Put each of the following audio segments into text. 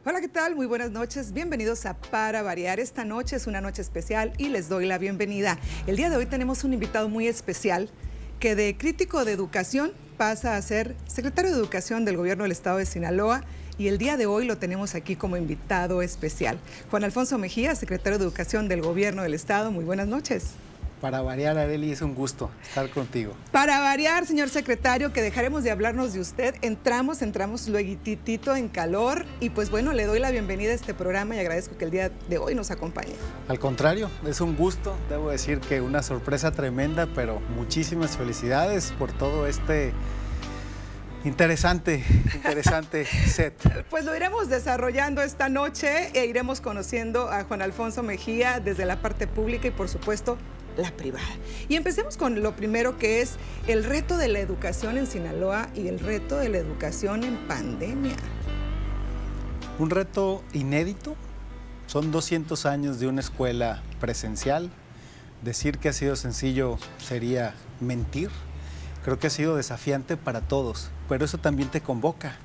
Hola, ¿qué tal? Muy buenas noches. Bienvenidos a Para Variar. Esta noche es una noche especial y les doy la bienvenida. El día de hoy tenemos un invitado muy especial que de crítico de educación pasa a ser secretario de Educación del Gobierno del Estado de Sinaloa y el día de hoy lo tenemos aquí como invitado especial. Juan Alfonso Mejía, secretario de Educación del Gobierno del Estado. Muy buenas noches. Para variar, Arely, es un gusto estar contigo. Para variar, señor secretario, que dejaremos de hablarnos de usted. Entramos lueguititito en calor y pues bueno, le doy la bienvenida a este programa y agradezco que el día de hoy nos acompañe. Al contrario, es un gusto, debo decir que una sorpresa tremenda, pero muchísimas felicidades por todo este interesante set. Pues lo iremos desarrollando esta noche e iremos conociendo a Juan Alfonso Mejía desde la parte pública y por supuesto la privada. Y empecemos con lo primero, que es el reto de la educación en Sinaloa y el reto de la educación en pandemia. Un reto inédito. Son 200 años de una escuela presencial. Decir que ha sido sencillo sería mentir. Creo que ha sido desafiante para todos, pero eso también te convoca.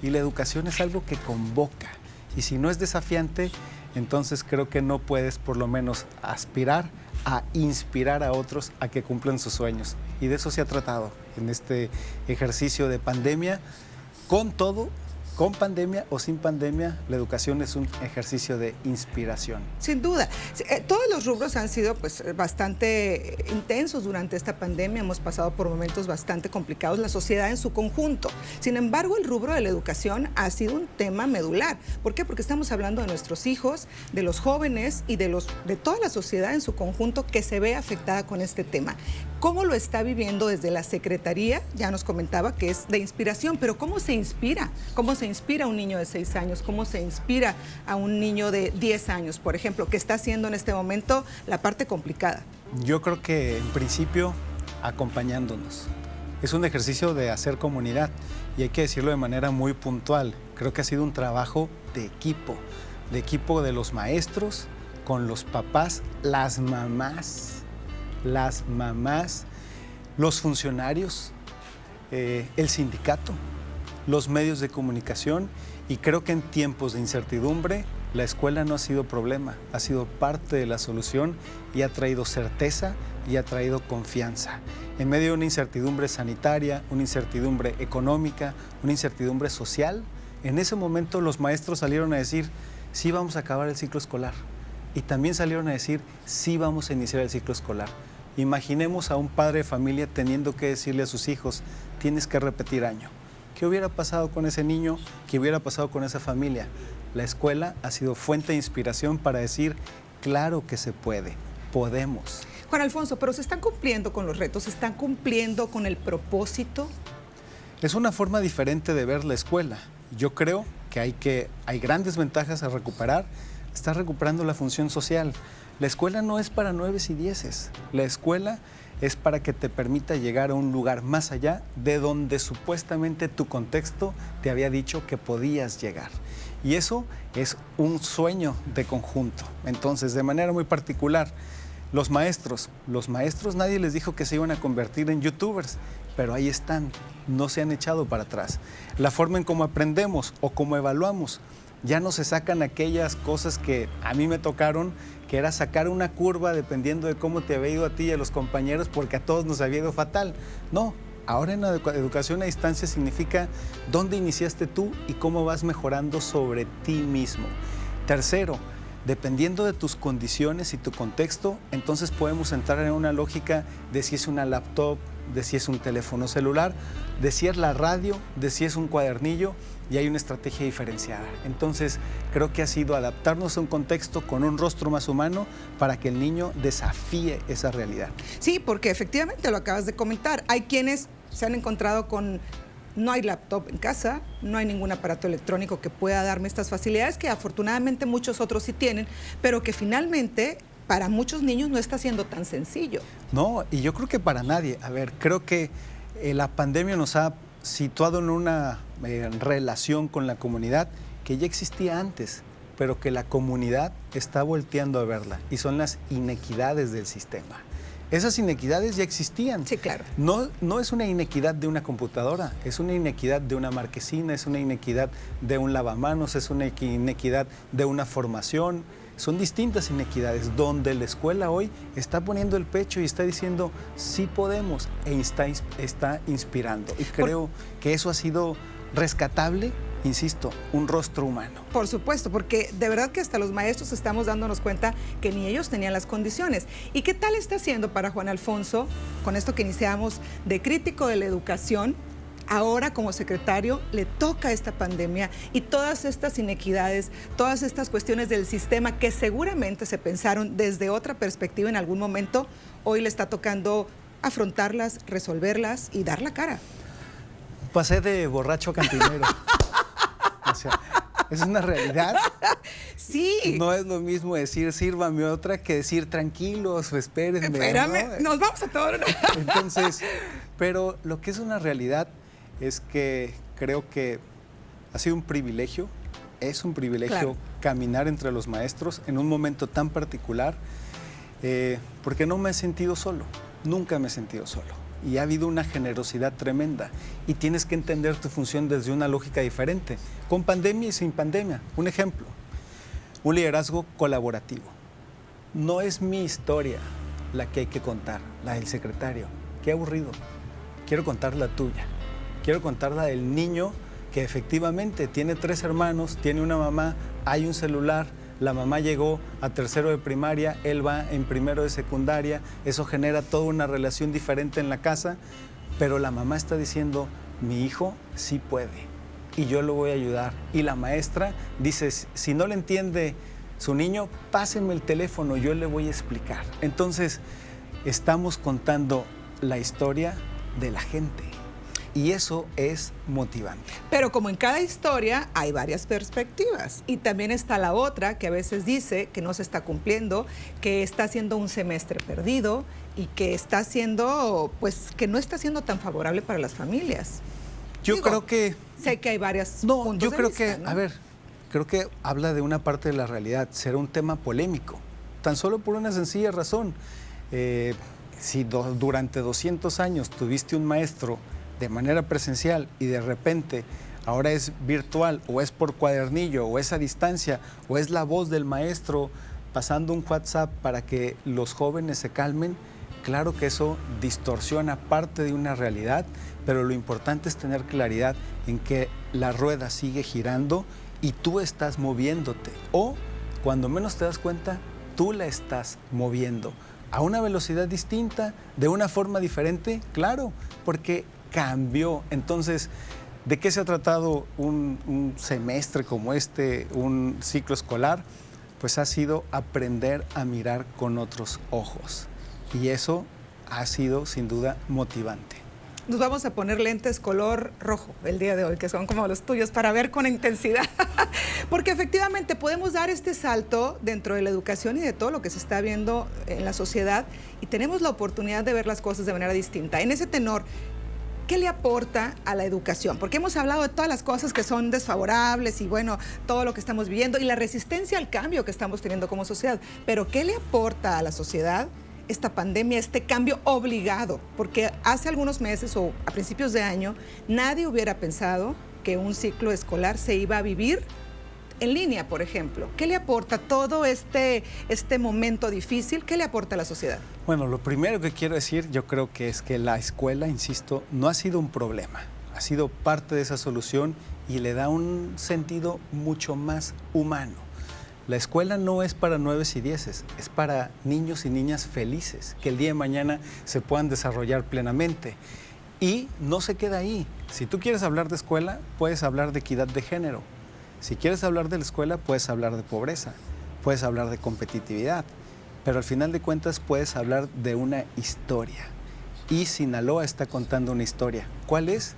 Y la educación es algo que convoca. Y si no es desafiante, entonces creo que no puedes por lo menos aspirar a inspirar a otros a que cumplan sus sueños. Y de eso se ha tratado en este ejercicio de pandemia. Con todo, con pandemia o sin pandemia, la educación es un ejercicio de inspiración. Sin duda. Todos los rubros han sido pues bastante intensos durante esta pandemia. Hemos pasado por momentos bastante complicados, la sociedad en su conjunto. Sin embargo, el rubro de la educación ha sido un tema medular. ¿Por qué? Porque estamos hablando de nuestros hijos, de los jóvenes y de toda la sociedad en su conjunto que se ve afectada con este tema. ¿Cómo lo está viviendo desde la Secretaría? Ya nos comentaba que es de inspiración, pero ¿cómo se inspira? ¿Cómo se inspira a un niño de 6 años? ¿Cómo se inspira a un niño de 10 años, por ejemplo, que está haciendo en este momento la parte complicada? Yo creo que en principio acompañándonos. Es un ejercicio de hacer comunidad y hay que decirlo de manera muy puntual. Creo que ha sido un trabajo de equipo de los maestros, con los papás, las mamás, los funcionarios, el sindicato, los medios de comunicación, y creo que en tiempos de incertidumbre la escuela no ha sido problema, ha sido parte de la solución y ha traído certeza y ha traído confianza. En medio de una incertidumbre sanitaria, una incertidumbre económica, una incertidumbre social, en ese momento los maestros salieron a decir, sí vamos a acabar el ciclo escolar. Y también salieron a decir, sí vamos a iniciar el ciclo escolar. Imaginemos a un padre de familia teniendo que decirle a sus hijos, tienes que repetir año. ¿Qué hubiera pasado con ese niño? ¿Qué hubiera pasado con esa familia? La escuela ha sido fuente de inspiración para decir, claro que se puede, podemos. Juan Alfonso, pero ¿se están cumpliendo con los retos? ¿Se están cumpliendo con el propósito? Es una forma diferente de ver la escuela. Yo creo que hay grandes ventajas a recuperar. Está recuperando la función social. La escuela no es para 9 y 10. La escuela es para que te permita llegar a un lugar más allá de donde supuestamente tu contexto te había dicho que podías llegar. Y eso es un sueño de conjunto. Entonces, de manera muy particular, los maestros nadie les dijo que se iban a convertir en youtubers, pero ahí están, no se han echado para atrás. La forma en cómo aprendemos o cómo evaluamos, ya no se sacan aquellas cosas que a mí me tocaron, que era sacar una curva dependiendo de cómo te había ido a ti y a los compañeros, porque a todos nos había ido fatal. No, ahora en la educación a distancia significa dónde iniciaste tú y cómo vas mejorando sobre ti mismo. Tercero, dependiendo de tus condiciones y tu contexto, entonces podemos entrar en una lógica de si es una laptop, de si es un teléfono celular, de si es la radio, de si es un cuadernillo, y hay una estrategia diferenciada. Entonces, creo que ha sido adaptarnos a un contexto con un rostro más humano para que el niño desafíe esa realidad. Sí, porque efectivamente lo acabas de comentar. Hay quienes se han encontrado con no hay laptop en casa, no hay ningún aparato electrónico que pueda darme estas facilidades que afortunadamente muchos otros sí tienen, pero que finalmente para muchos niños no está siendo tan sencillo. No, y yo creo que para nadie. A ver, creo que la pandemia nos ha situado en una relación con la comunidad que ya existía antes, pero que la comunidad está volteando a verla, y son las inequidades del sistema. Esas inequidades ya existían. Sí, claro. No es una inequidad de una computadora, es una inequidad de una marquesina, es una inequidad de un lavamanos, es una inequidad de una formación. Son distintas inequidades donde la escuela hoy está poniendo el pecho y está diciendo sí podemos e está inspirando. Y creo que eso ha sido rescatable, insisto, un rostro humano. Por supuesto, porque de verdad que hasta los maestros estamos dándonos cuenta que ni ellos tenían las condiciones. ¿Y qué tal está haciendo para Juan Alfonso, con esto que iniciamos, de crítico de la educación? Ahora como secretario le toca esta pandemia y todas estas inequidades, todas estas cuestiones del sistema que seguramente se pensaron desde otra perspectiva en algún momento, hoy le está tocando afrontarlas, resolverlas y dar la cara. Pasé de borracho a cantinero. O sea, es una realidad. Sí. No es lo mismo decir sírvame otra que decir tranquilos o espérenme. Espérame, ¿no? Nos vamos a todo. Entonces, pero lo que es una realidad es que creo que ha sido un privilegio, es un privilegio claro. Caminar entre los maestros en un momento tan particular, porque no me he sentido solo, nunca me he sentido solo. Y ha habido una generosidad tremenda y tienes que entender tu función desde una lógica diferente, con pandemia y sin pandemia. Un ejemplo, un liderazgo colaborativo. No es mi historia la que hay que contar, la del secretario. Qué aburrido. Quiero contar la tuya. Quiero contar la del niño que efectivamente tiene 3 hermanos, tiene una mamá, hay un celular. La mamá llegó a 3º de primaria, él va en 1º de secundaria, eso genera toda una relación diferente en la casa, pero la mamá está diciendo, mi hijo sí puede y yo lo voy a ayudar. Y la maestra dice, si no le entiende su niño, pásenme el teléfono, yo le voy a explicar. Entonces, estamos contando la historia de la gente. Y eso es motivante. Pero como en cada historia hay varias perspectivas y también está la otra que a veces dice que no se está cumpliendo, que está siendo un semestre perdido y que está siendo, pues, que no está siendo tan favorable para las familias. Yo creo que... Sé que hay varias puntos yo creo de vista, que, ¿no? a ver, creo que habla de una parte de la realidad. Será un tema polémico, tan solo por una sencilla razón. Si durante 200 años tuviste un maestro de manera presencial y de repente ahora es virtual o es por cuadernillo o es a distancia o es la voz del maestro pasando un WhatsApp para que los jóvenes se calmen, claro que eso distorsiona parte de una realidad, pero lo importante es tener claridad en que la rueda sigue girando y tú estás moviéndote o cuando menos te das cuenta, tú la estás moviendo a una velocidad distinta, de una forma diferente, claro, porque cambió. Entonces, ¿de qué se ha tratado un semestre como este, un ciclo escolar? Pues ha sido aprender a mirar con otros ojos. Y eso ha sido, sin duda, motivante. Nos vamos a poner lentes color rojo el día de hoy, que son como los tuyos, para ver con intensidad. Porque efectivamente podemos dar este salto dentro de la educación y de todo lo que se está viendo en la sociedad y tenemos la oportunidad de ver las cosas de manera distinta. En ese tenor, ¿qué le aporta a la educación? Porque hemos hablado de todas las cosas que son desfavorables y bueno, todo lo que estamos viviendo y la resistencia al cambio que estamos teniendo como sociedad. Pero ¿qué le aporta a la sociedad esta pandemia, este cambio obligado? Porque hace algunos meses o a principios de año nadie hubiera pensado que un ciclo escolar se iba a vivir en línea, por ejemplo. ¿Qué le aporta todo este momento difícil? ¿Qué le aporta a la sociedad? Bueno, lo primero que quiero decir, yo creo que es que la escuela, insisto, no ha sido un problema, ha sido parte de esa solución y le da un sentido mucho más humano. La escuela no es para 9 y 10, es para niños y niñas felices, que el día de mañana se puedan desarrollar plenamente. Y no se queda ahí. Si tú quieres hablar de escuela, puedes hablar de equidad de género. Si quieres hablar de la escuela, puedes hablar de pobreza, puedes hablar de competitividad, pero al final de cuentas puedes hablar de una historia. Y Sinaloa está contando una historia. ¿Cuál es?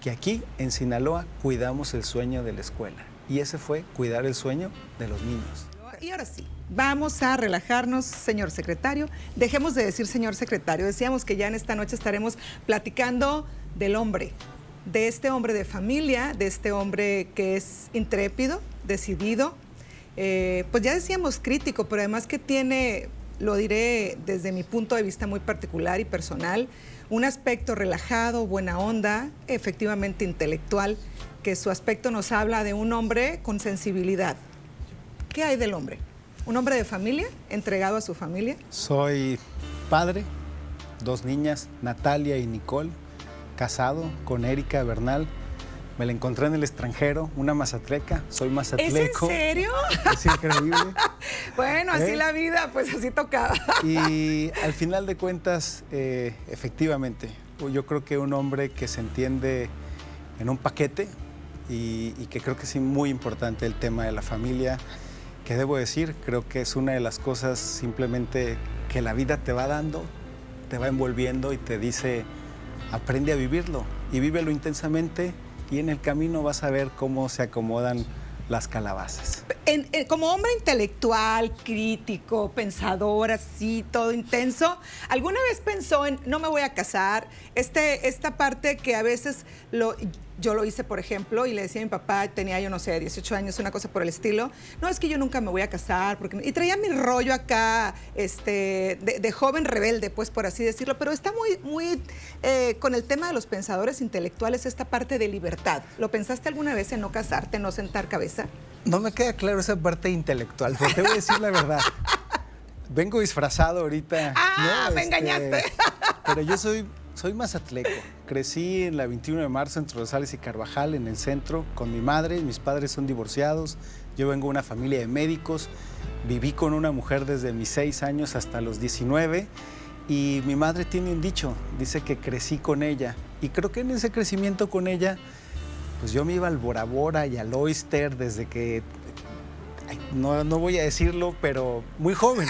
Que aquí en Sinaloa cuidamos el sueño de la escuela. Y ese fue cuidar el sueño de los niños. Y ahora sí, vamos a relajarnos, señor secretario. Dejemos de decir señor secretario. Decíamos que ya en esta noche estaremos platicando del hombre, de este hombre de familia, de este hombre que es intrépido, decidido, pues ya decíamos crítico, pero además que tiene lo diré desde mi punto de vista muy particular y personal, un aspecto relajado, buena onda, efectivamente intelectual, que su aspecto nos habla de un hombre con sensibilidad. ¿Qué hay del hombre? ¿Un hombre de familia, entregado a su familia? Soy padre, 2 niñas, Natalia y Nicole, casado con Erika Bernal. Me la encontré en el extranjero, una mazatleca, soy mazatleco. ¿Es en serio? Es increíble. Bueno, así la vida, pues así tocaba. Y al final de cuentas, efectivamente, yo creo que un hombre que se entiende en un paquete y que creo que es muy importante el tema de la familia, que debo decir, creo que es una de las cosas simplemente que la vida te va dando, te va envolviendo y te dice, aprende a vivirlo y vívelo intensamente. Y en el camino vas a ver cómo se acomodan las calabazas. Como hombre intelectual, crítico, pensador, así, todo intenso, ¿alguna vez pensó en no me voy a casar? Esta parte que a veces yo lo hice, por ejemplo, y le decía a mi papá, tenía yo no sé, 18 años, una cosa por el estilo, no, es que yo nunca me voy a casar, y traía mi rollo acá de joven rebelde, pues por así decirlo, pero está muy con el tema de los pensadores intelectuales, esta parte de libertad. ¿Lo pensaste alguna vez en no casarte, no sentar cabeza? No me queda claro esa parte intelectual, pero te voy a decir la verdad. Vengo disfrazado ahorita. ¡Ah, ¿no? me engañaste! Pero yo soy mazatleco. Crecí en la 21 de marzo entre Rosales y Carvajal, en el centro, con mi madre. Mis padres son divorciados. Yo vengo de una familia de médicos. Viví con una mujer desde mis 6 años hasta los 19. Y mi madre tiene un dicho, dice que crecí con ella. Y creo que en ese crecimiento con ella, pues yo me iba al Bora Bora y al Oyster desde que, no voy a decirlo, pero muy joven.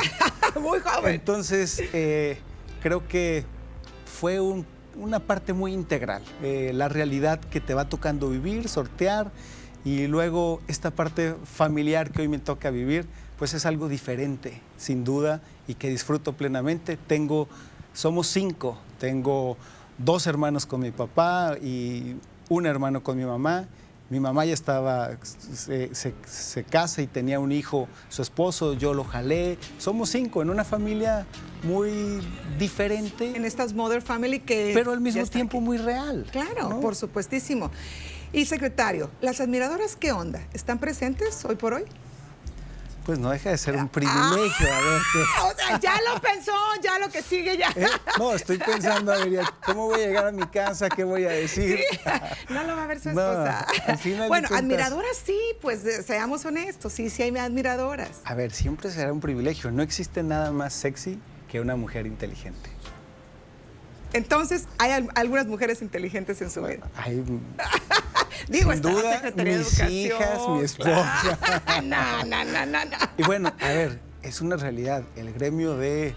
Muy joven. Entonces, creo que fue una parte muy integral. La realidad que te va tocando vivir, sortear, y luego esta parte familiar que hoy me toca vivir, pues es algo diferente, sin duda, y que disfruto plenamente. Somos 5, tengo 2 hermanos con mi papá y un hermano con mi mamá. Mi mamá ya se casa y tenía un hijo, su esposo, yo lo jalé. Somos 5 en una familia muy diferente. En estas Mother Family que... Pero al mismo tiempo muy real. Claro, ¿no? Por supuestísimo. Y secretario, ¿las admiradoras qué onda? ¿Están presentes hoy por hoy? Pues no deja de ser un privilegio. A ver, o sea, ya lo pensó, ya lo que sigue ya. No, estoy pensando, a ver, ¿cómo voy a llegar a mi casa? ¿Qué voy a decir? Sí, no lo va a ver su esposa. No, bueno, admiradoras sí, pues seamos honestos, sí hay admiradoras. A ver, siempre será un privilegio. No existe nada más sexy que una mujer inteligente. Entonces, ¿hay algunas mujeres inteligentes en su vida? Hay... Digo, sin duda, mis hijas, mi esposa. No. Y bueno, a ver, es una realidad. El gremio de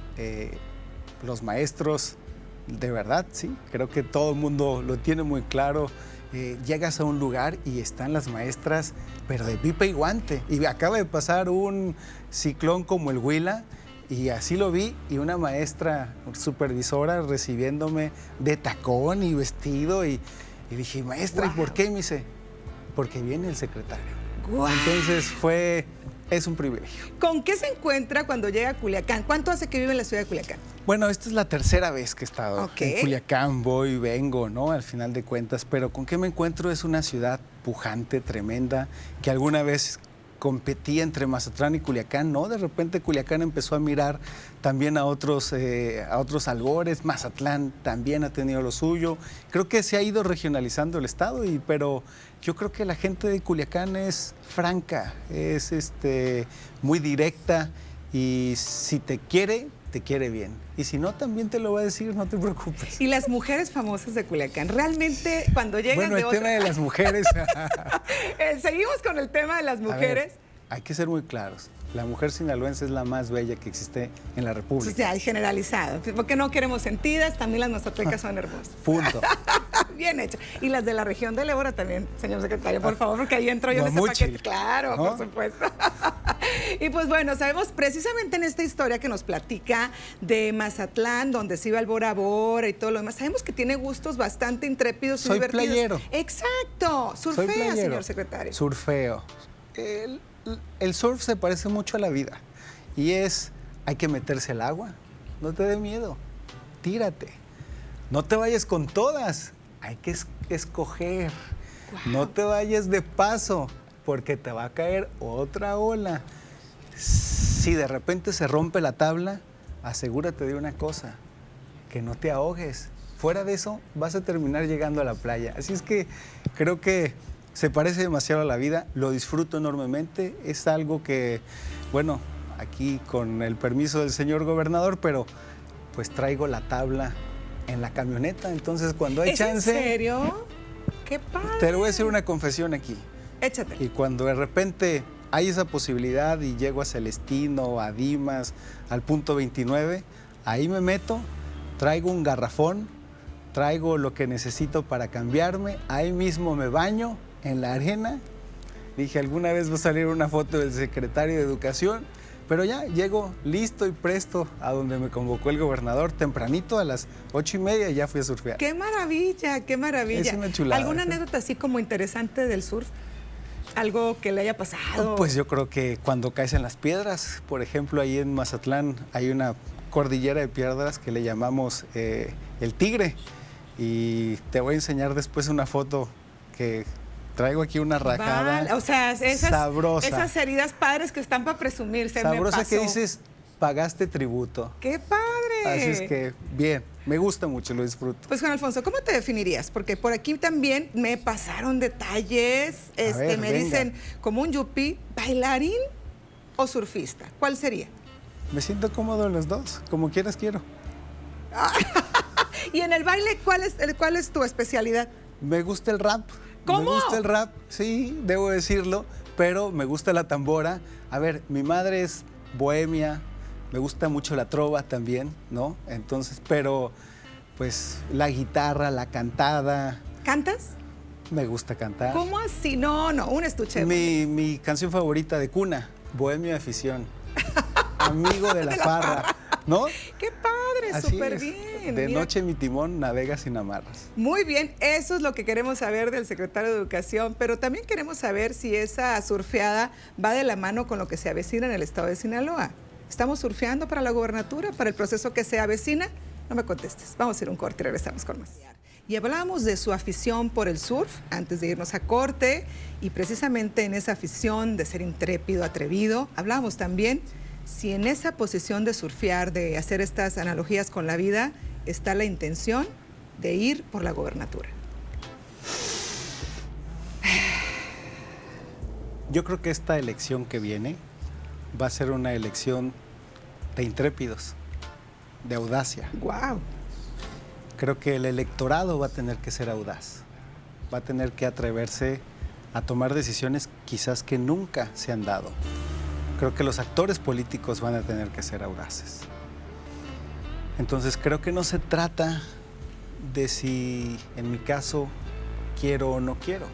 los maestros, de verdad, sí, creo que todo el mundo lo tiene muy claro. Llegas a un lugar y están las maestras, pero de pipa y guante. Y acaba de pasar un ciclón como el Huila, y así lo vi, y una maestra supervisora recibiéndome de tacón y vestido, y dije, maestra, ¿y por qué? Me dice, porque viene el secretario. Wow. Entonces es un privilegio. ¿Con qué se encuentra cuando llega a Culiacán? ¿Cuánto hace que vive en la ciudad de Culiacán? Bueno, esta es la 3ª vez que he estado en Culiacán, voy, vengo, ¿no? Al final de cuentas, pero ¿con qué me encuentro? Es una ciudad pujante, tremenda, que alguna vez competía entre Mazatlán y Culiacán, ¿no? De repente Culiacán empezó a mirar también a otros albores. Mazatlán también ha tenido lo suyo. Creo que se ha ido regionalizando el estado, pero yo creo que la gente de Culiacán es franca, es muy directa, y si te quiere bien. Y si no, también te lo va a decir, no te preocupes. Y las mujeres famosas de Culiacán, realmente cuando llegan bueno, el tema de las mujeres. Seguimos con el tema de las mujeres. Ver, hay que ser muy claros. La mujer sinaloense es la más bella que existe en la República. O sea, generalizado. Porque no queremos sentidas, también las mazatlecas son hermosas. Punto. Bien hecho. Y las de la región de Ébora también, señor secretario, por favor, porque ahí entro yo en ese paquete. Claro, ¿no? Por supuesto. Y pues bueno, sabemos precisamente en esta historia que nos platica de Mazatlán, donde se iba al Bora Bora y todo lo demás, sabemos que tiene gustos bastante intrépidos y divertidos. Soy playero. Exacto. Surfea, señor secretario. Surfeo. El surf se parece mucho a la vida, y hay que meterse al agua. No te dé miedo, tírate. No te vayas con todas, hay que escoger. Wow. No te vayas de paso, porque te va a caer otra ola. Si de repente se rompe la tabla, asegúrate de una cosa, que no te ahogues. Fuera de eso, vas a terminar llegando a la playa. Así es que creo que se parece demasiado a la vida, lo disfruto enormemente. Es algo que, bueno, aquí con el permiso del señor gobernador, pero pues traigo la tabla en la camioneta. Entonces, cuando hay chance... ¿En serio? ¡Qué padre! Te voy a hacer una confesión aquí. Échate. Y cuando de repente hay esa posibilidad y llego a Celestino, a Dimas, al punto 29, ahí me meto, traigo un garrafón, traigo lo que necesito para cambiarme, ahí mismo me baño en la arena. Dije, alguna vez va a salir una foto del secretario de Educación, pero ya llego listo y presto a donde me convocó el gobernador, tempranito a las 8:30 ya fui a surfear. ¡Qué maravilla, qué maravilla! Es una chulada. ¿Alguna anécdota así como interesante del surf? ¿Algo que le haya pasado? Pues yo creo que cuando caes en las piedras, por ejemplo, ahí en Mazatlán hay una cordillera de piedras que le llamamos el Tigre, y te voy a enseñar después una foto que traigo aquí, una rajada, o sea, sabrosa. Esas heridas padres que están para presumirse. Sabrosa, me pasó. que dices, pagaste tributo. ¡Qué padre! Así es que, bien, me gusta mucho, lo disfruto. Pues Juan Alfonso, ¿cómo te definirías? Porque por aquí también me pasaron detalles, ver, me dicen, como un yuppie, ¿bailarín o surfista? ¿Cuál sería? Me siento cómodo en los dos, como quieras quiero. Y en el baile, ¿cuál es tu especialidad? Me gusta el rap. ¿Cómo? Me gusta el rap, sí, debo decirlo, pero me gusta la tambora. A ver, mi madre es bohemia, me gusta mucho la trova también, ¿no? Entonces, pero pues la guitarra, la cantada. ¿Cantas? Me gusta cantar. ¿Cómo así? No, un estuche. Mi canción favorita de cuna, Bohemio de Afición. Amigo de la farra, ¿no? ¡Qué padre! Súper bien. De noche mi timón navega sin amarras. Muy bien, eso es lo que queremos saber del secretario de Educación, pero también queremos saber si esa surfeada va de la mano con lo que se avecina en el estado de Sinaloa. ¿Estamos surfeando para la gobernatura, para el proceso que se avecina? No me contestes. Vamos a ir a un corte y regresamos con más. Y hablábamos de su afición por el surf antes de irnos a corte, y precisamente en esa afición de ser intrépido, atrevido, hablábamos también si en esa posición de surfear, de hacer estas analogías con la vida, está la intención de ir por la gobernatura. Yo creo que esta elección que viene va a ser una elección de intrépidos, de audacia. ¡Guau! Creo que el electorado va a tener que ser audaz, va a tener que atreverse a tomar decisiones quizás que nunca se han dado. Creo que los actores políticos van a tener que ser audaces. Entonces creo que no se trata de si, en mi caso, quiero o no quiero,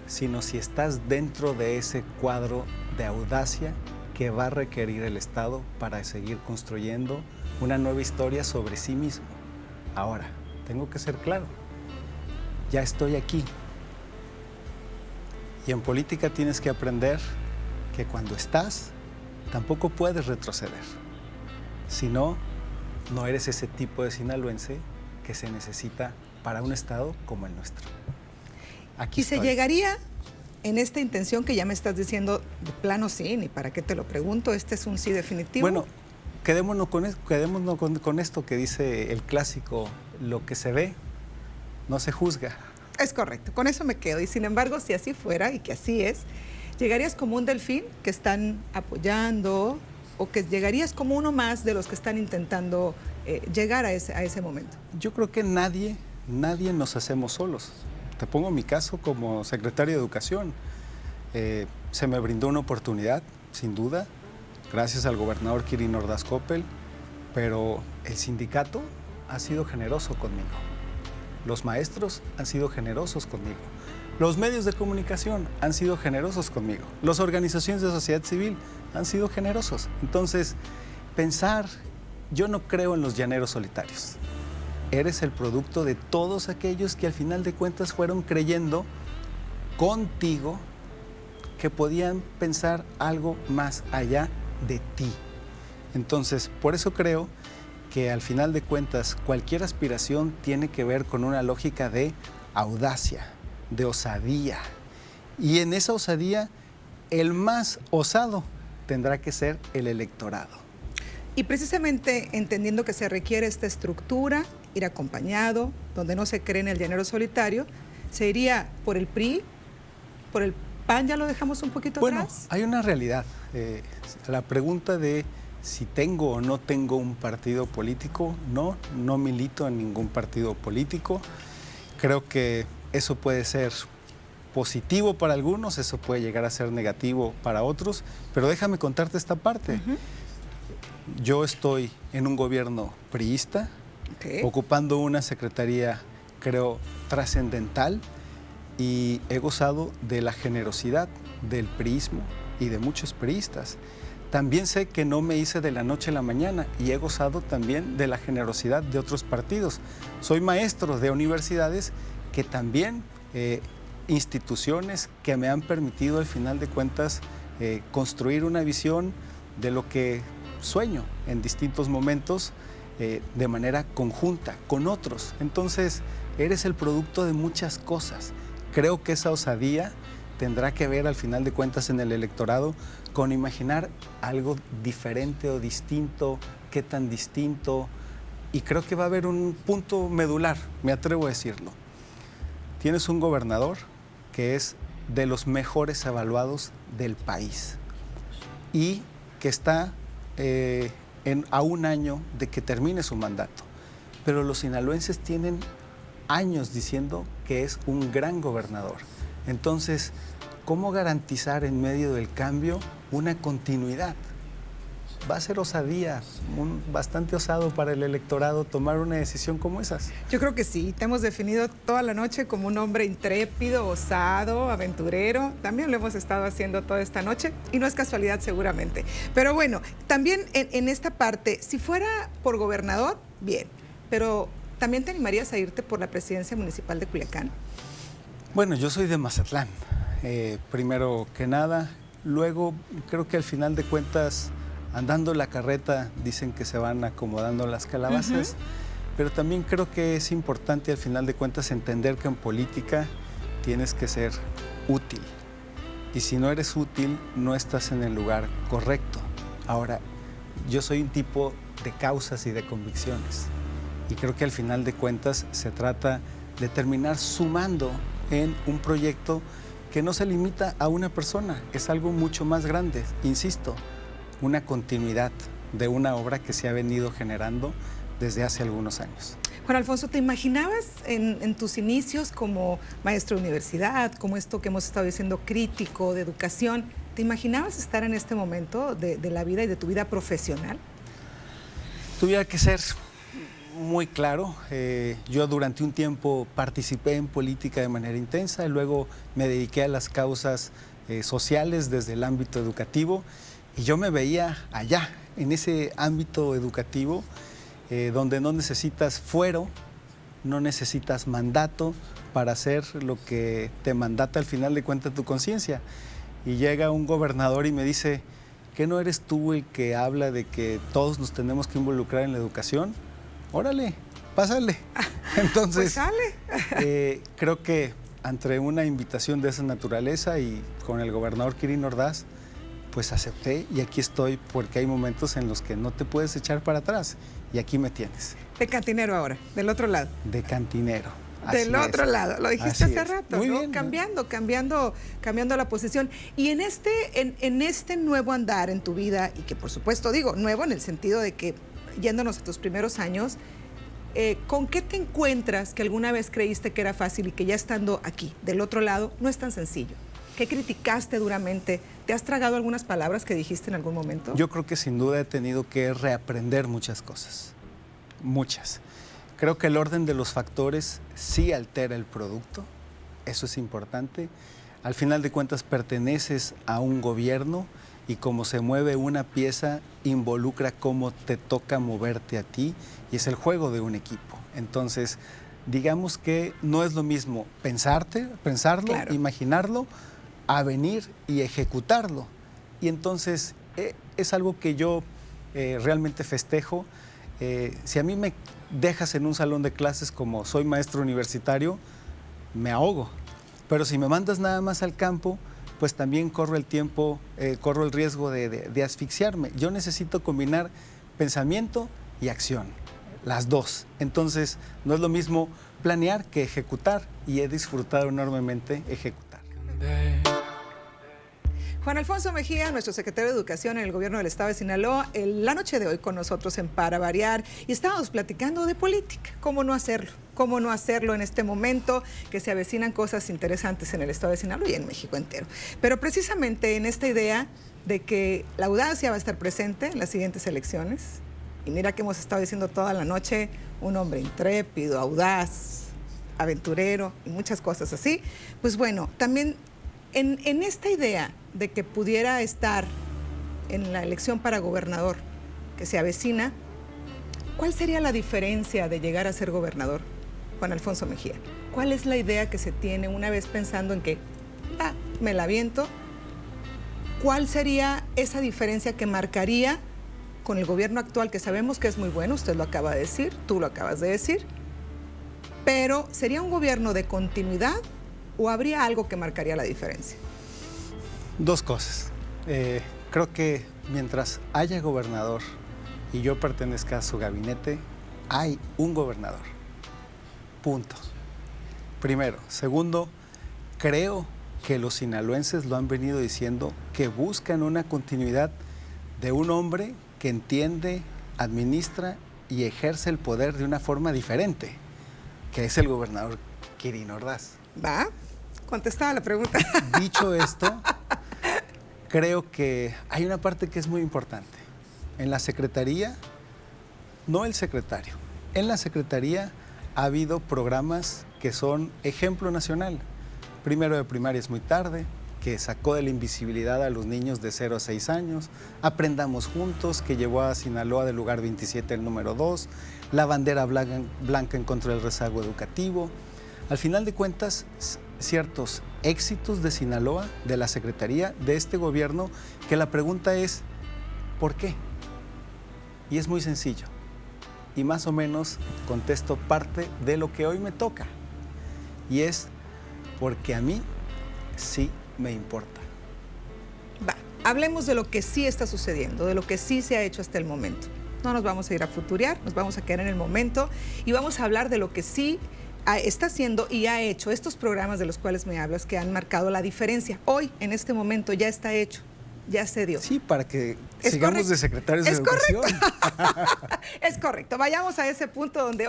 sino si estás dentro de ese cuadro de audacia que va a requerir el Estado para seguir construyendo una nueva historia sobre sí mismo. Ahora, tengo que ser claro, ya estoy aquí. Y en política tienes que aprender que cuando estás, tampoco puedes retroceder. Si no, no eres ese tipo de sinaloense que se necesita para un estado como el nuestro. Aquí se llegaría en esta intención que ya me estás diciendo, de plano sí, ni para qué te lo pregunto, este es un sí definitivo. Bueno, quedémonos con esto que dice el clásico, lo que se ve no se juzga. Es correcto, con eso me quedo. Y sin embargo, si así fuera, y que así es, ¿llegarías como un delfín que están apoyando, o que llegarías como uno más de los que están intentando llegar a ese momento? Yo creo que nadie nos hacemos solos. Te pongo mi caso como secretario de Educación. Se me brindó una oportunidad, sin duda, gracias al gobernador Quirino Ordaz Coppel, pero el sindicato ha sido generoso conmigo. Los maestros han sido generosos conmigo. Los medios de comunicación han sido generosos conmigo. Las organizaciones de sociedad civil han sido generosos. Entonces, yo no creo en los llaneros solitarios. Eres el producto de todos aquellos que al final de cuentas fueron creyendo contigo que podían pensar algo más allá de ti. Entonces, por eso creo que al final de cuentas cualquier aspiración tiene que ver con una lógica de audacia, de osadía. Y en esa osadía, el más osado tendrá que ser el electorado. Y precisamente entendiendo que se requiere esta estructura, ir acompañado, donde no se cree en el llanero solitario, ¿se iría por el PRI, por el PAN? ¿Ya lo dejamos un poquito atrás? Bueno, hay una realidad. La pregunta de si tengo o no tengo un partido político, no milito en ningún partido político. Creo que eso puede ser positivo para algunos, eso puede llegar a ser negativo para otros, pero déjame contarte esta parte. Yo estoy en un gobierno priista, ocupando una secretaría, creo, trascendental, y he gozado de la generosidad del priismo y de muchos priistas. También sé que no me hice de la noche a la mañana y he gozado también de la generosidad de otros partidos. Soy maestro de universidades que también, instituciones que me han permitido al final de cuentas construir una visión de lo que sueño en distintos momentos de manera conjunta con otros. Entonces, eres el producto de muchas cosas. Creo que esa osadía tendrá que ver al final de cuentas en el electorado con imaginar algo diferente o distinto, qué tan distinto, y creo que va a haber un punto medular, me atrevo a decirlo. Tienes un gobernador que es de los mejores evaluados del país y que está a un año de que termine su mandato, pero los sinaloenses tienen años diciendo que es un gran gobernador. Entonces, ¿cómo garantizar en medio del cambio una continuidad? Va a ser osadía, bastante osado para el electorado tomar una decisión como esas. Yo creo que sí, te hemos definido toda la noche como un hombre intrépido, osado, aventurero. También lo hemos estado haciendo toda esta noche y no es casualidad seguramente. Pero bueno, también en esta parte, si fuera por gobernador, bien, pero ¿también te animarías a irte por la presidencia municipal de Culiacán? Bueno, yo soy de Mazatlán, primero que nada. Luego, creo que al final de cuentas, andando la carreta, dicen que se van acomodando las calabazas, pero también creo que es importante al final de cuentas entender que en política tienes que ser útil. Y si no eres útil, no estás en el lugar correcto. Ahora, yo soy un tipo de causas y de convicciones. Y creo que al final de cuentas se trata de terminar sumando en un proyecto que no se limita a una persona, es algo mucho más grande, insisto, una continuidad de una obra que se ha venido generando desde hace algunos años. Juan Alfonso, ¿te imaginabas en tus inicios como maestro de universidad, como esto que hemos estado diciendo, crítico de educación, ¿te imaginabas estar en este momento de la vida y de tu vida profesional? Tuviera que ser muy claro. Yo durante un tiempo participé en política de manera intensa y luego me dediqué a las causas sociales desde el ámbito educativo y yo me veía allá, en ese ámbito educativo donde no necesitas fuero, no necesitas mandato para hacer lo que te mandata al final de cuentas tu conciencia. Y llega un gobernador y me dice, ¿qué no eres tú el que habla de que todos nos tenemos que involucrar en la educación? Órale, pásale. Entonces, pues sale. Creo que ante una invitación de esa naturaleza y con el gobernador Quirino Ordaz, pues acepté y aquí estoy porque hay momentos en los que no te puedes echar para atrás y aquí me tienes. De cantinero ahora, del otro lado. De cantinero. Del otro lado, lo dijiste hace rato, muy ¿no? bien, cambiando la posición. Y en este nuevo andar en tu vida, y que por supuesto digo nuevo en el sentido de que yéndonos a tus primeros años, ¿con qué te encuentras que alguna vez creíste que era fácil y que ya estando aquí, del otro lado, no es tan sencillo? ¿Qué criticaste duramente? ¿Te has tragado algunas palabras que dijiste en algún momento? Yo creo que sin duda he tenido que reaprender muchas cosas, muchas. Creo que el orden de los factores sí altera el producto, eso es importante. Al final de cuentas perteneces a un gobierno y como se mueve una pieza involucra cómo te toca moverte a ti y es el juego de un equipo. Entonces, digamos que no es lo mismo pensarlo, claro, imaginarlo, a venir y ejecutarlo. Y entonces es algo que yo realmente festejo. Si a mí me dejas en un salón de clases como soy maestro universitario, me ahogo. Pero si me mandas nada más al campo, pues también corro el riesgo de asfixiarme. Yo necesito combinar pensamiento y acción, las dos. Entonces, no es lo mismo planear que ejecutar, y he disfrutado enormemente ejecutar. Juan Alfonso Mejía, nuestro secretario de Educación en el Gobierno del Estado de Sinaloa, la noche de hoy con nosotros en Para Variar, y estábamos platicando de política. ¿Cómo no hacerlo? ¿Cómo no hacerlo en este momento que se avecinan cosas interesantes en el Estado de Sinaloa y en México entero? Pero precisamente en esta idea de que la audacia va a estar presente en las siguientes elecciones, y mira que hemos estado diciendo toda la noche, un hombre intrépido, audaz, aventurero y muchas cosas así, pues bueno, también en esta idea de que pudiera estar en la elección para gobernador que se avecina, ¿cuál sería la diferencia de llegar a ser gobernador, Juan Alfonso Mejía? ¿Cuál es la idea que se tiene una vez pensando en que me la aviento? ¿Cuál sería esa diferencia que marcaría con el gobierno actual, que sabemos que es muy bueno, usted lo acaba de decir, tú lo acabas de decir, pero ¿sería un gobierno de continuidad o habría algo que marcaría la diferencia? Dos cosas. Creo que mientras haya gobernador y yo pertenezca a su gabinete, hay un gobernador. Punto. Primero. Segundo, creo que los sinaloenses lo han venido diciendo, que buscan una continuidad de un hombre que entiende, administra y ejerce el poder de una forma diferente, que es el gobernador Quirino Ordaz. ¿Va? Contestaba la pregunta. Dicho esto, creo que hay una parte que es muy importante. En la Secretaría, no el secretario, en la Secretaría ha habido programas que son ejemplo nacional. Primero de primaria es muy tarde, que sacó de la invisibilidad a los niños de 0 a 6 años, Aprendamos Juntos, que llevó a Sinaloa del lugar 27 al número 2, la bandera blanca en contra del rezago educativo. Al final de cuentas, ciertos éxitos de Sinaloa, de la Secretaría, de este gobierno, que la pregunta es, ¿por qué? Y es muy sencillo, y más o menos contesto parte de lo que hoy me toca, y es porque a mí sí me importa. Va, hablemos de lo que sí está sucediendo, de lo que sí se ha hecho hasta el momento. No nos vamos a ir a futurear, nos vamos a quedar en el momento y vamos a hablar de lo que sí está haciendo y ha hecho estos programas de los cuales me hablas, que han marcado la diferencia. Hoy, en este momento, ya está hecho, ya se dio. Sí, para que sigamos correcto. De secretarios de educación. Es correcto. Vayamos a ese punto donde,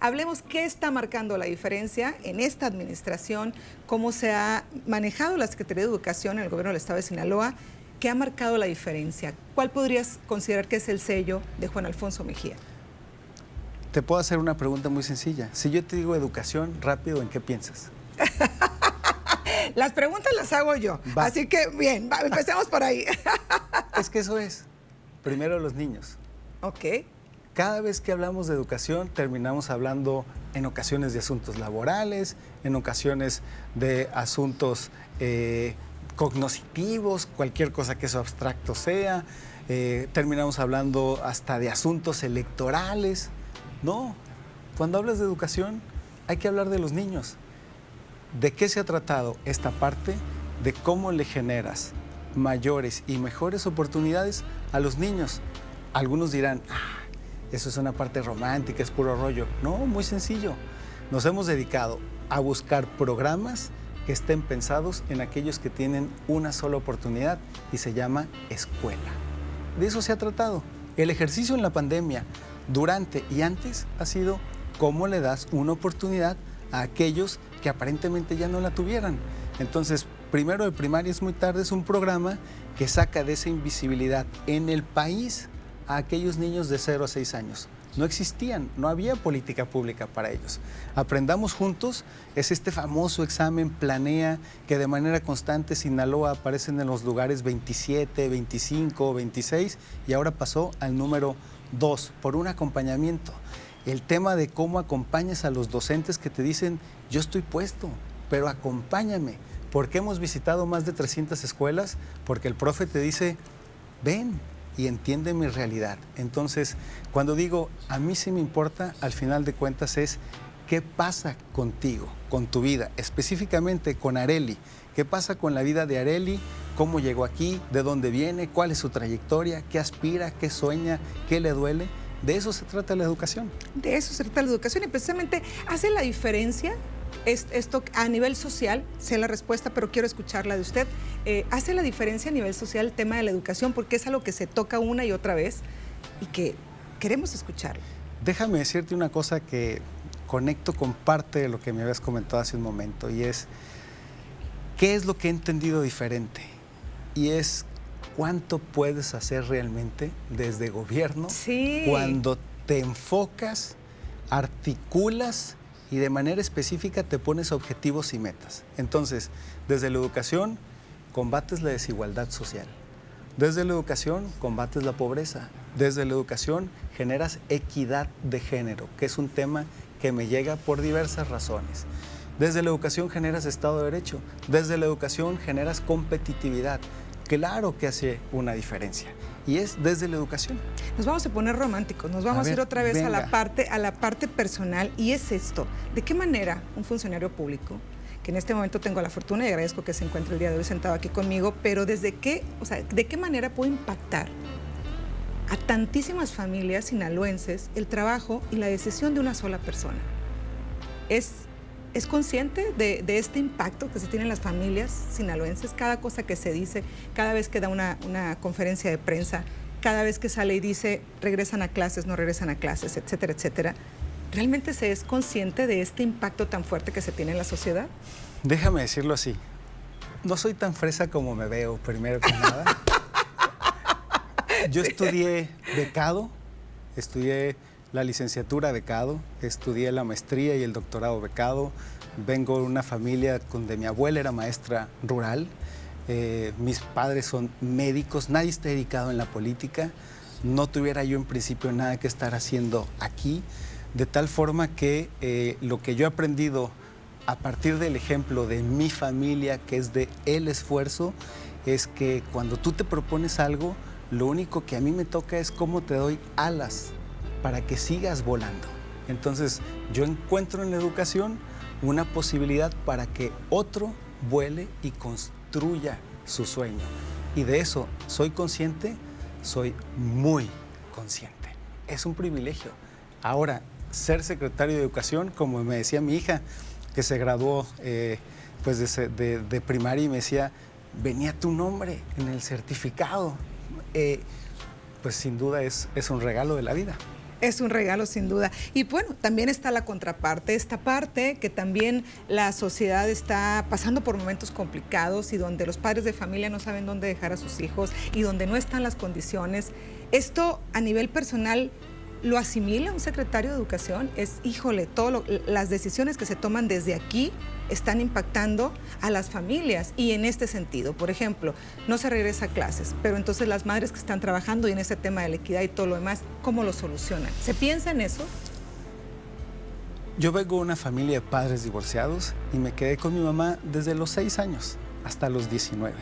hablemos qué está marcando la diferencia en esta administración, cómo se ha manejado la Secretaría de Educación en el gobierno del Estado de Sinaloa, qué ha marcado la diferencia. ¿Cuál podrías considerar que es el sello de Juan Alfonso Mejía? Te puedo hacer una pregunta muy sencilla. Si yo te digo educación, rápido, ¿en qué piensas? Las preguntas las hago yo. Va. Así que, bien, empecemos por ahí. Es que eso es. Primero los niños. Ok. Cada vez que hablamos de educación, terminamos hablando en ocasiones de asuntos laborales, en ocasiones de asuntos cognitivos, cualquier cosa que eso abstracto sea. Terminamos hablando hasta de asuntos electorales. No, cuando hablas de educación hay que hablar de los niños. ¿De qué se ha tratado esta parte? De cómo le generas mayores y mejores oportunidades a los niños. Algunos dirán, eso es una parte romántica, es puro rollo. No, muy sencillo. Nos hemos dedicado a buscar programas que estén pensados en aquellos que tienen una sola oportunidad y se llama escuela. De eso se ha tratado. El ejercicio en la pandemia, durante y antes, ha sido cómo le das una oportunidad a aquellos que aparentemente ya no la tuvieran. Entonces, primero de primaria es muy tarde es un programa que saca de esa invisibilidad en el país a aquellos niños de 0 a 6 años. No existían, no había política pública para ellos. Aprendamos Juntos es este famoso examen Planea que de manera constante Sinaloa aparece en los lugares 27, 25, 26 y ahora pasó al número 2 por un acompañamiento. El tema de cómo acompañas a los docentes que te dicen, yo estoy puesto, pero acompáñame. ¿Por qué hemos visitado más de 300 escuelas? Porque el profe te dice, ven y entiende mi realidad. Entonces, cuando digo, a mí sí me importa, al final de cuentas es qué pasa contigo, con tu vida, específicamente con Arely. ¿Qué pasa con la vida de Arely? ¿Cómo llegó aquí? ¿De dónde viene? ¿Cuál es su trayectoria? ¿Qué aspira? ¿Qué sueña? ¿Qué le duele? De eso se trata la educación. De eso se trata la educación y precisamente hace la diferencia. Esto a nivel social, sé la respuesta, pero quiero escucharla de usted. ¿Hace la diferencia a nivel social el tema de la educación? Porque es algo que se toca una y otra vez y que queremos escucharlo. Déjame decirte una cosa que conecto con parte de lo que me habías comentado hace un momento, y es, ¿qué es lo que he entendido diferente? Y es, ¿cuánto puedes hacer realmente desde gobierno cuando te enfocas, articulas y de manera específica te pones objetivos y metas? Entonces, desde la educación combates la desigualdad social. Desde la educación combates la pobreza. Desde la educación generas equidad de género, que es un tema que me llega por diversas razones. Desde la educación generas Estado de Derecho. Desde la educación generas competitividad. Claro que hace una diferencia. Y es desde la educación. Nos vamos a poner románticos, nos vamos a ir otra vez a la parte personal, y es esto: ¿de qué manera un funcionario público, que en este momento tengo la fortuna y agradezco que se encuentre el día de hoy sentado aquí conmigo, pero de qué manera puede impactar a tantísimas familias sinaloenses el trabajo y la decisión de una sola persona? ¿Es consciente de este impacto que se tiene en las familias sinaloenses? Cada cosa que se dice, cada vez que da una conferencia de prensa, cada vez que sale y dice regresan a clases, no regresan a clases, etcétera, etcétera. ¿Realmente se es consciente de este impacto tan fuerte que se tiene en la sociedad? Déjame decirlo así. No soy tan fresa como me veo, primero que nada. Yo estudié becado, estudié la licenciatura becado, estudié la maestría y el doctorado becado. Vengo de una familia donde mi abuela era maestra rural, mis padres son médicos, nadie está dedicado en la política, no tuviera yo en principio nada que estar haciendo aquí, de tal forma que lo que yo he aprendido a partir del ejemplo de mi familia, que es de el esfuerzo, es que cuando tú te propones algo, lo único que a mí me toca es cómo te doy alas para que sigas volando. Entonces, yo encuentro en la educación una posibilidad para que otro vuele y construya su sueño. Y de eso, ¿soy consciente? Soy muy consciente. Es un privilegio. Ahora, ser secretario de Educación, como me decía mi hija, que se graduó pues de primaria, y me decía, venía tu nombre en el certificado. Pues sin duda es un regalo de la vida. Es un regalo, sin duda. Y bueno, también está la contraparte, esta parte que también la sociedad está pasando por momentos complicados y donde los padres de familia no saben dónde dejar a sus hijos y donde no están las condiciones. Esto a nivel personal, ¿lo asimila un secretario de Educación? Híjole, las decisiones que se toman desde aquí están impactando a las familias. Y en este sentido, por ejemplo, no se regresa a clases, pero entonces las madres que están trabajando y en ese tema de la equidad y todo lo demás, ¿cómo lo solucionan? ¿Se piensa en eso? Yo vengo de una familia de padres divorciados y me quedé con mi mamá desde los 6 años hasta los 19.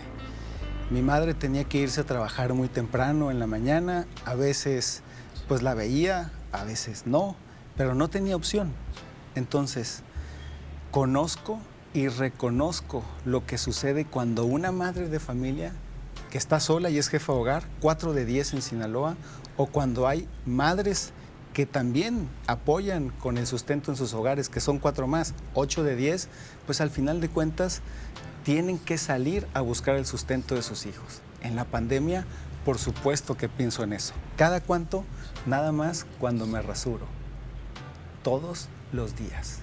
Mi madre tenía que irse a trabajar muy temprano en la mañana, a veces pues la veía, a veces no, pero no tenía opción. Entonces, conozco y reconozco lo que sucede cuando una madre de familia que está sola y es jefa de hogar, 4 de 10 en Sinaloa, o cuando hay madres que también apoyan con el sustento en sus hogares, que son 4 más, 8 de 10, pues al final de cuentas tienen que salir a buscar el sustento de sus hijos. En la pandemia, por supuesto que pienso en eso. ¿Cada cuánto? Nada más cuando me rasuro. Todos los días.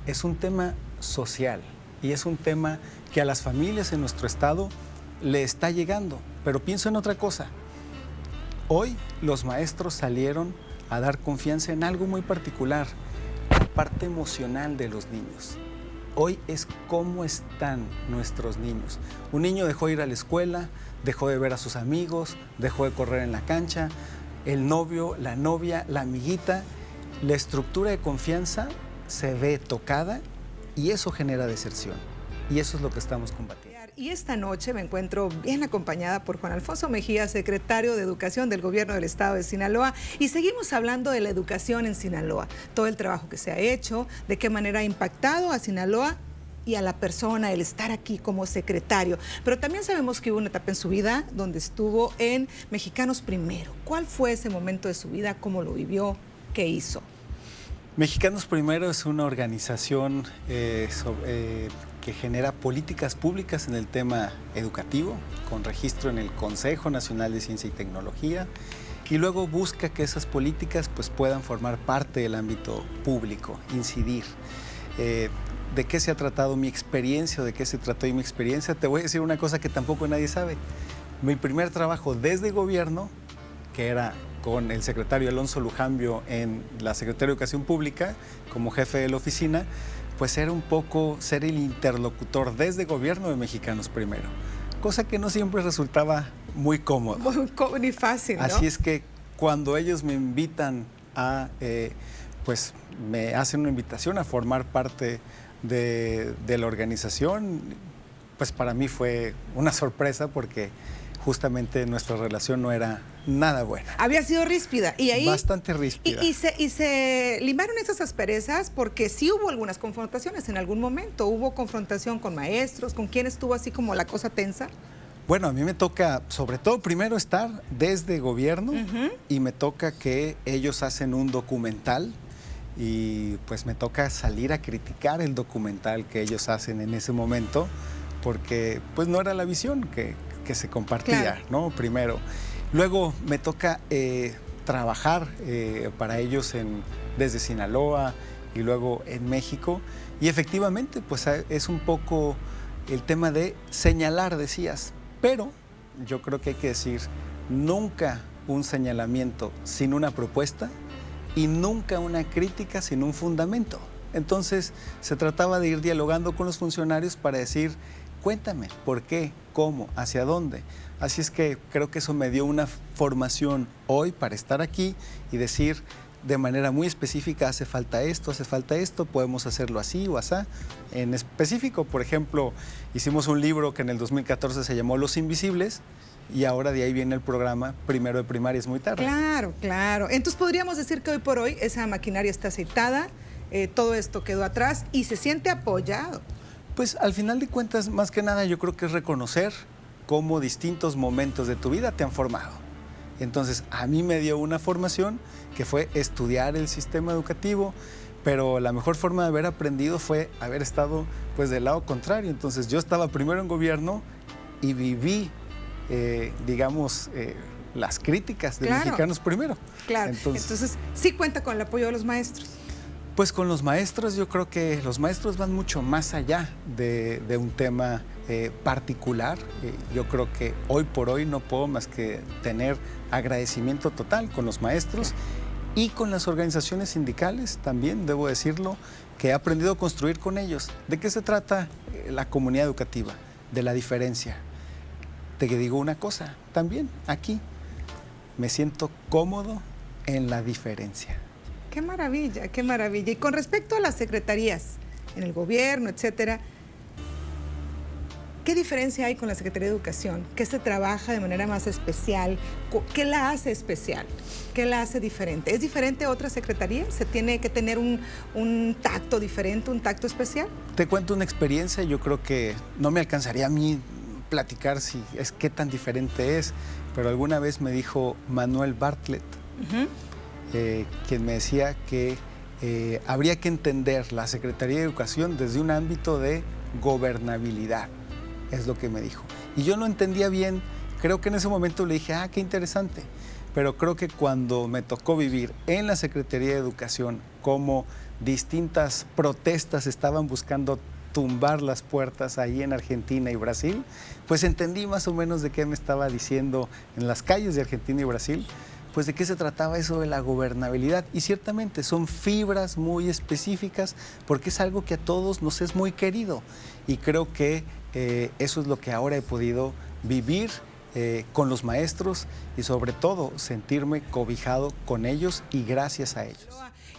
Es un tema social y es un tema que a las familias en nuestro estado le está llegando. Pero pienso en otra cosa. Hoy los maestros salieron a dar confianza en algo muy particular, la parte emocional de los niños. Hoy es cómo están nuestros niños. Un niño dejó de ir a la escuela, dejó de ver a sus amigos, dejó de correr en la cancha, el novio, la novia, la amiguita. La estructura de confianza se ve tocada y eso genera deserción. Y eso es lo que estamos combatiendo. Y esta noche me encuentro bien acompañada por Juan Alfonso Mejía, secretario de Educación del Gobierno del Estado de Sinaloa, y seguimos hablando de la educación en Sinaloa, todo el trabajo que se ha hecho, de qué manera ha impactado a Sinaloa y a la persona el estar aquí como secretario. Pero también sabemos que hubo una etapa en su vida donde estuvo en Mexicanos Primero. ¿Cuál fue ese momento de su vida? ¿Cómo lo vivió? ¿Qué hizo? Mexicanos Primero es una organización que genera políticas públicas en el tema educativo, con registro en el Consejo Nacional de Ciencia y Tecnología, y luego busca que esas políticas pues, puedan formar parte del ámbito público, incidir. ¿De qué se ha tratado mi experiencia o de qué se trató mi experiencia? Te voy a decir una cosa que tampoco nadie sabe. Mi primer trabajo desde gobierno, que era con el secretario Alonso Lujambio en la Secretaría de Educación Pública, como jefe de la oficina, pues era un poco ser el interlocutor desde gobierno de Mexicanos Primero, cosa que no siempre resultaba muy cómodo. Ni fácil, ¿no? Así es que cuando ellos me invitan pues me hacen una invitación a formar parte de la organización, pues para mí fue una sorpresa porque justamente nuestra relación no era nada buena. Había sido ríspida. Y ahí, bastante ríspida. Y se limaron esas asperezas porque sí hubo algunas confrontaciones en algún momento. Hubo confrontación con maestros, con quién estuvo así como la cosa tensa. Bueno, a mí me toca, sobre todo, primero estar desde gobierno y me toca que ellos hacen un documental y pues me toca salir a criticar el documental que ellos hacen en ese momento porque pues no era la visión que se compartía, claro, ¿no? Primero. Luego me toca trabajar para ellos desde Sinaloa y luego en México. Y efectivamente, pues es un poco el tema de señalar, decías. Pero yo creo que hay que decir, nunca un señalamiento sin una propuesta y nunca una crítica sin un fundamento. Entonces, se trataba de ir dialogando con los funcionarios para decir, cuéntame, ¿por qué? ¿Cómo? ¿Hacia dónde? Así es que creo que eso me dio una formación hoy para estar aquí y decir de manera muy específica, hace falta esto, podemos hacerlo así o asá. En específico, por ejemplo, hicimos un libro que en el 2014 se llamó Los Invisibles y ahora de ahí viene el programa Primero de Primaria es muy tarde. Claro, claro. Entonces podríamos decir que hoy por hoy esa maquinaria está aceitada, todo esto quedó atrás y se siente apoyado. Pues al final de cuentas, más que nada, yo creo que es reconocer cómo distintos momentos de tu vida te han formado. Entonces, a mí me dio una formación que fue estudiar el sistema educativo, pero la mejor forma de haber aprendido fue haber estado pues del lado contrario. Entonces, yo estaba primero en gobierno y viví, las críticas de Mexicanos Primero. Claro, entonces sí cuenta con el apoyo de los maestros. Pues con los maestros, yo creo que los maestros van mucho más allá de un tema particular. Yo creo que hoy por hoy no puedo más que tener agradecimiento total con los maestros y con las organizaciones sindicales también, debo decirlo, que he aprendido a construir con ellos. ¿De qué se trata la comunidad educativa? De la diferencia. Te digo una cosa, también aquí me siento cómodo en la diferencia. Qué maravilla, qué maravilla. Y con respecto a las secretarías en el gobierno, etcétera, ¿qué diferencia hay con la Secretaría de Educación? ¿Qué se trabaja de manera más especial? ¿Qué la hace especial? ¿Qué la hace diferente? ¿Es diferente a otra secretaría? ¿Se tiene que tener un tacto diferente, un tacto especial? Te cuento una experiencia, yo creo que no me alcanzaría a mí platicar si es qué tan diferente es, pero alguna vez me dijo Manuel Bartlett, quien me decía que habría que entender la Secretaría de Educación desde un ámbito de gobernabilidad, es lo que me dijo. Y yo no entendía bien, creo que en ese momento le dije, qué interesante, pero creo que cuando me tocó vivir en la Secretaría de Educación, cómo distintas protestas estaban buscando tumbar las puertas ahí en Argentina y Brasil, pues entendí más o menos de qué me estaba diciendo en las calles de Argentina y Brasil, pues de qué se trataba eso de la gobernabilidad. Y ciertamente son fibras muy específicas porque es algo que a todos nos es muy querido. Y creo que eso es lo que ahora he podido vivir con los maestros y sobre todo sentirme cobijado con ellos y gracias a ellos.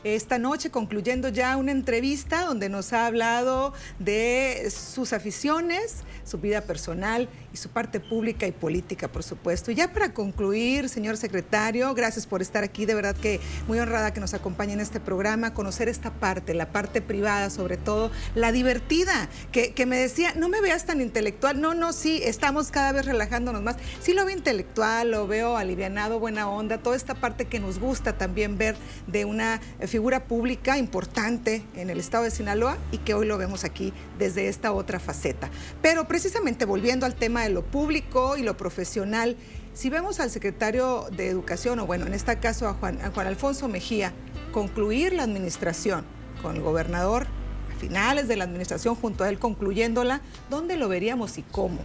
esta noche, concluyendo ya una entrevista donde nos ha hablado de sus aficiones, su vida personal y su parte pública y política, por supuesto. Y ya para concluir, señor secretario, gracias por estar aquí, de verdad que muy honrada que nos acompañe en este programa, conocer esta parte, la parte privada sobre todo, la divertida, que me decía, no me veas tan intelectual, no, sí, estamos cada vez relajándonos más, sí lo veo intelectual, lo veo alivianado, buena onda, toda esta parte que nos gusta también ver de una figura pública importante en el estado de Sinaloa y que hoy lo vemos aquí desde esta otra faceta. Pero precisamente volviendo al tema de lo público y lo profesional, si vemos al secretario de Educación, o bueno, en este caso a Juan Alfonso Mejía, concluir la administración con el gobernador, a finales de la administración junto a él concluyéndola, ¿dónde lo veríamos y cómo?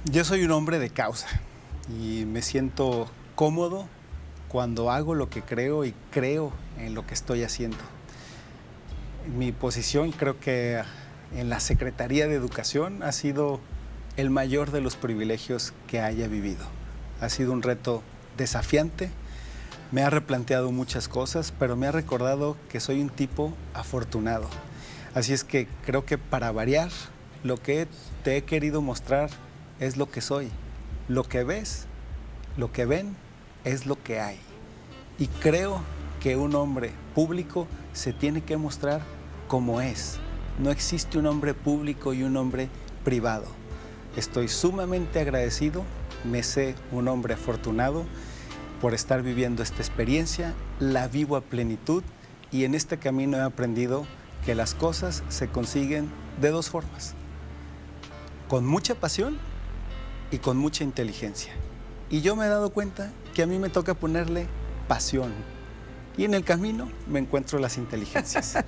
Yo soy un hombre de causa y me siento cómodo cuando hago lo que creo y creo en lo que estoy haciendo. Mi posición creo que en la Secretaría de Educación ha sido el mayor de los privilegios que haya vivido. Ha sido un reto desafiante, me ha replanteado muchas cosas, pero me ha recordado que soy un tipo afortunado. Así es que creo que para variar, lo que te he querido mostrar es lo que soy. Lo que ves, lo que ven, es lo que hay. Y creo que un hombre público se tiene que mostrar como es. No existe un hombre público y un hombre privado. Estoy sumamente agradecido, me sé un hombre afortunado por estar viviendo esta experiencia, la vivo a plenitud y en este camino he aprendido que las cosas se consiguen de dos formas, con mucha pasión y con mucha inteligencia. Y yo me he dado cuenta que a mí me toca ponerle pasión. Y en el camino me encuentro las inteligencias.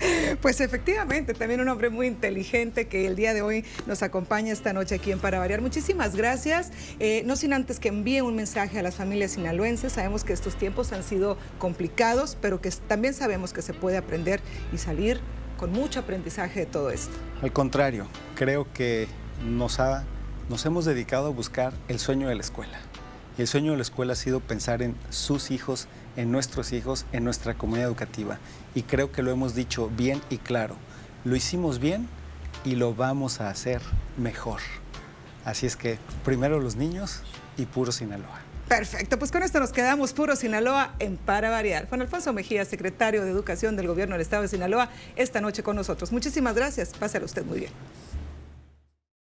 Pues efectivamente, también un hombre muy inteligente que el día de hoy nos acompaña esta noche aquí en Para Variar. Muchísimas gracias. No sin antes que envíe un mensaje a las familias sinaloenses. Sabemos que estos tiempos han sido complicados, pero que también sabemos que se puede aprender y salir con mucho aprendizaje de todo esto. Al contrario, creo que nos hemos dedicado a buscar el sueño de la escuela. Y el sueño de la escuela ha sido pensar en sus hijos, en nuestros hijos, en nuestra comunidad educativa. Y creo que lo hemos dicho bien y claro. Lo hicimos bien y lo vamos a hacer mejor. Así es que primero los niños y puro Sinaloa. Perfecto, pues con esto nos quedamos puro Sinaloa en Para Variar. Juan Alfonso Mejía, secretario de Educación del Gobierno del Estado de Sinaloa, esta noche con nosotros. Muchísimas gracias, pásale usted muy bien.